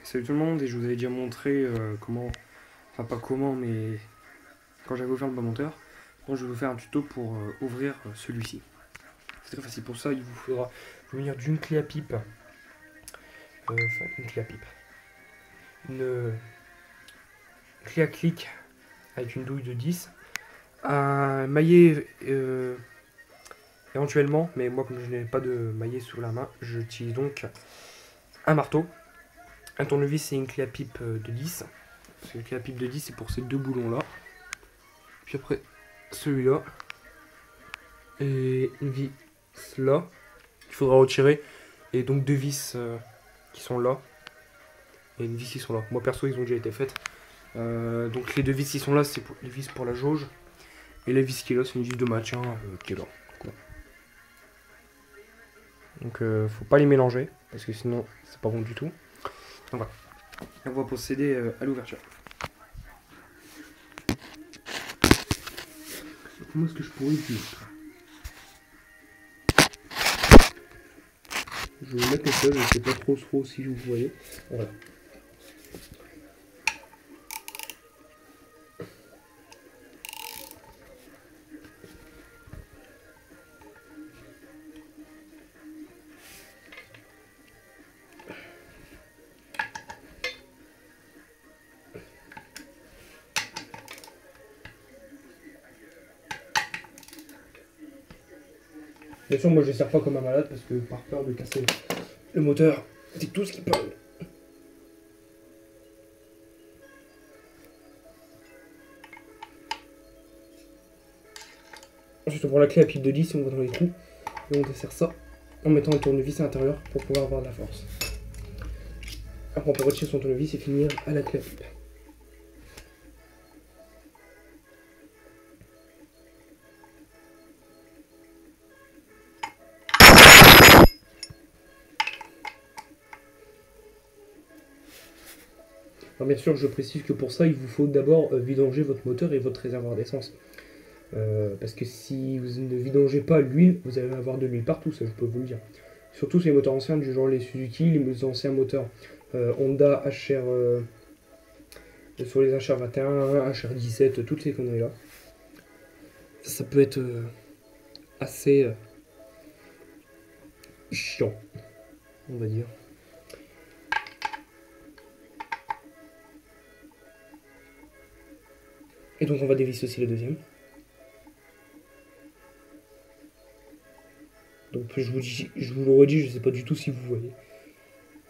Salut tout le monde, et je vous avais déjà montré comment, enfin pas comment, mais quand j'avais ouvert le bas monteur. Bon, je vais vous faire un tuto pour ouvrir celui-ci. C'est très facile. Pour ça, il vous faudra munir d'une clé à pipe, enfin une clé à pipe, une clé à clic avec une douille de 10, un maillet éventuellement, mais moi comme je n'ai pas de maillet sous la main, j'utilise donc un marteau, un tournevis et une clé à pipe de 10. C'est une clé à pipe de 10, c'est pour ces deux boulons là. Puis après celui-là et une vis là qu'il faudra retirer, et donc deux vis qui sont là et une vis qui sont là. Moi perso ils ont déjà été faites. Donc les deux vis qui sont là, c'est pour les vis pour la jauge, et la vis qui est là c'est une vis de maintien qui est là. Donc faut pas les mélanger parce que sinon c'est pas bon du tout. Donc voilà, on va procéder à l'ouverture. Comment est-ce que je pourrais utiliser ça? Je vais mettre comme ça, je ne sais pas trop si vous voyez. Voilà. Bien sûr, moi je ne sers pas comme un malade parce que par peur de casser le moteur, c'est tout ce qui parle. Ensuite, on prend la clé à pipe de 10 et on va dans les trous. Et on dessert ça en mettant un tournevis à l'intérieur pour pouvoir avoir de la force. Après, on peut retirer son tournevis et finir à la clé à pipe. Alors bien sûr, je précise que pour ça, il vous faut d'abord vidanger votre moteur et votre réservoir d'essence. Parce que si vous ne vidangez pas l'huile, vous allez avoir de l'huile partout, ça je peux vous le dire. Surtout sur les moteurs anciens du genre les Suzuki, les anciens moteurs Honda, HR, sur les HR 21, HR 17, toutes ces conneries là. Ça peut être assez chiant, on va dire. Et donc on va dévisser aussi le deuxième. Donc je vous le redis, je sais pas du tout si vous voyez.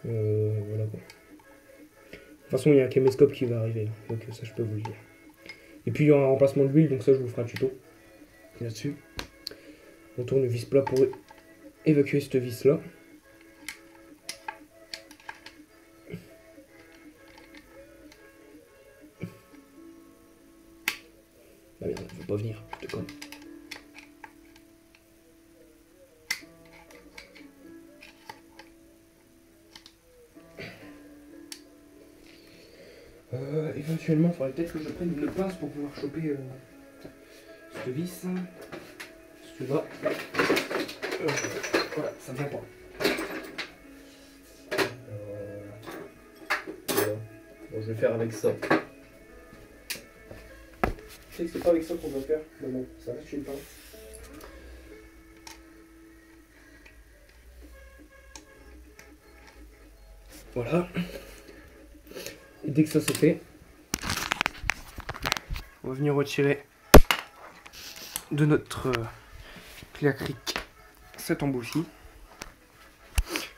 Voilà quoi. De toute façon il y a un caméscope qui va arriver, donc ça je peux vous le dire. Et puis il y aura un remplacement de l'huile, donc ça je vous ferai un tuto là-dessus. On tourne le vis plat pour évacuer cette vis là. Ah merde, il veut pas venir, je te conne. Éventuellement, il faudrait peut-être que je prenne une pince pour pouvoir choper cette vis. Si tu vas. Voilà, ça ne vient pas. Voilà. Bon, je vais faire avec ça. Je sais que c'est pas avec ça qu'on va faire, mais bon, ça reste une pince. Voilà. Et dès que ça c'est fait, on va venir retirer de notre clé à cric cet embout-ci.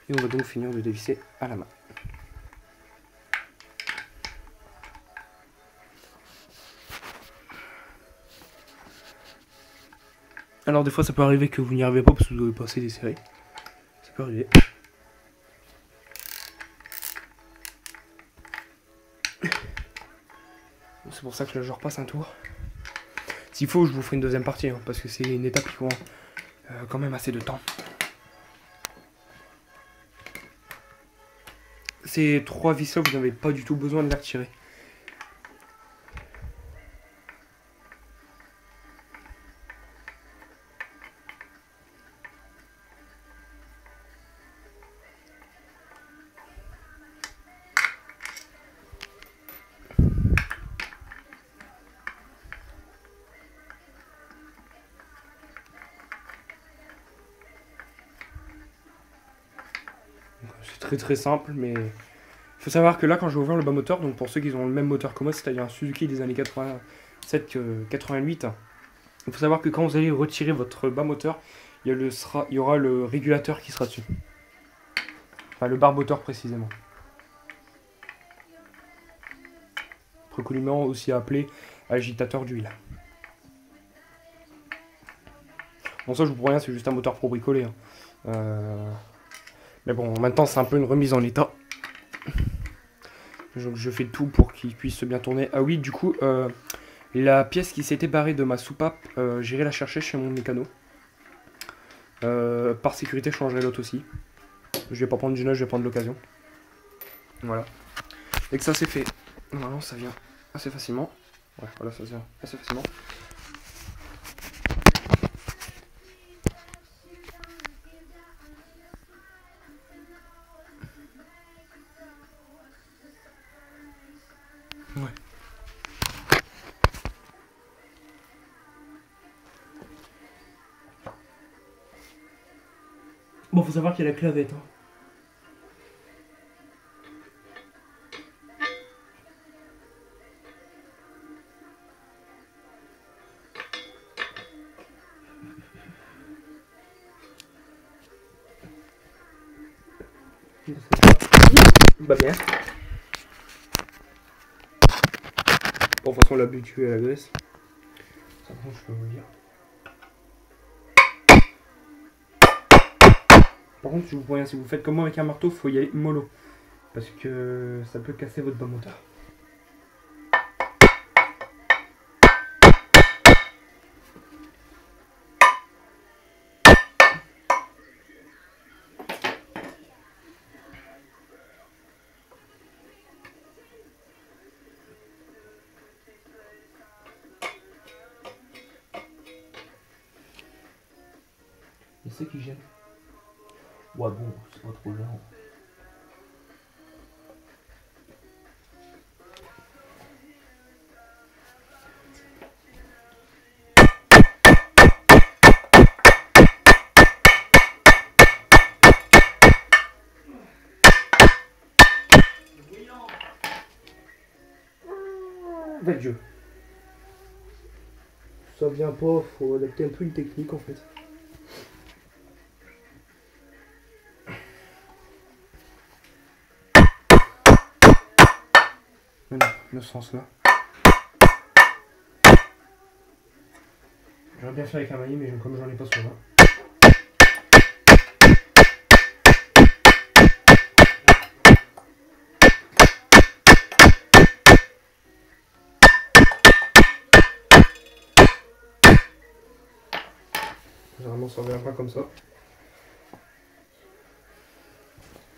Et on va donc finir de dévisser à la main. Alors des fois ça peut arriver que vous n'y arrivez pas parce que vous devez passer des séries. Ça peut arriver. C'est pour ça que là je repasse un tour. S'il faut, je vous ferai une deuxième partie, hein, parce que c'est une étape qui prend quand même assez de temps. Ces trois vis là, vous n'avez pas du tout besoin de les retirer. C'est très très simple, mais il faut savoir que là, quand j'ai ouvert le bas moteur, donc pour ceux qui ont le même moteur que moi, c'est-à-dire un Suzuki des années 87-88, il faut savoir que quand vous allez retirer votre bas moteur, il y aura le régulateur qui sera dessus. Enfin, le barboteur précisément. Communément aussi appelé agitateur d'huile. Bon, ça je vous promets rien, c'est juste un moteur pro bricolé. Hein. Mais bon, maintenant c'est un peu une remise en état. Donc je fais tout pour qu'il puisse bien tourner. Ah oui, du coup, la pièce qui s'était barrée de ma soupape, j'irai la chercher chez mon mécano. Par sécurité, je changerai l'autre aussi. Je vais pas prendre du neuf, je vais prendre l'occasion. Voilà. Et que ça c'est fait. Normalement ça vient assez facilement. Ouais, voilà, ça vient assez facilement. Ouais. Bon, faut savoir qu'il y a la clavette. Hein. Bah bien. Bon, de toute façon, l'habitué à la graisse. Ça, je peux vous le dire. Par contre, si vous faites comme moi avec un marteau, il faut y aller mollo. Parce que ça peut casser votre bas moteur. Et c'est qui gêne. Ouais bon, c'est pas trop gênant. Bel jeu. Ça vient pas, faut adapter un peu une technique en fait. Mais non, de ce sens là. J'aurais bien fait avec un maillet, mais comme j'en ai pas souvent. Généralement ça revient pas comme ça.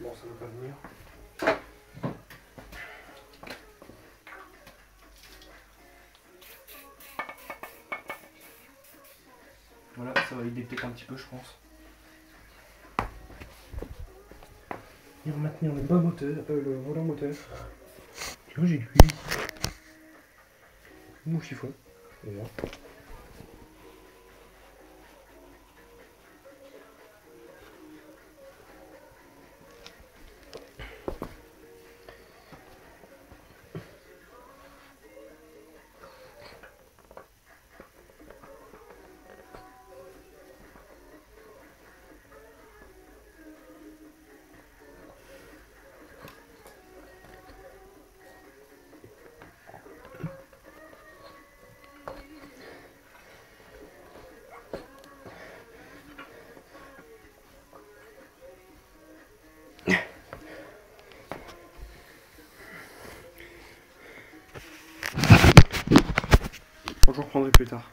Bon, ça va pas venir. Voilà, ça va aider peut-être un petit peu, je pense. Et on va maintenir le bas moteur, le volant moteur. Tu vois, j'ai l'huile ici. Mon chiffon, déjà. Je reprendrai plus tard.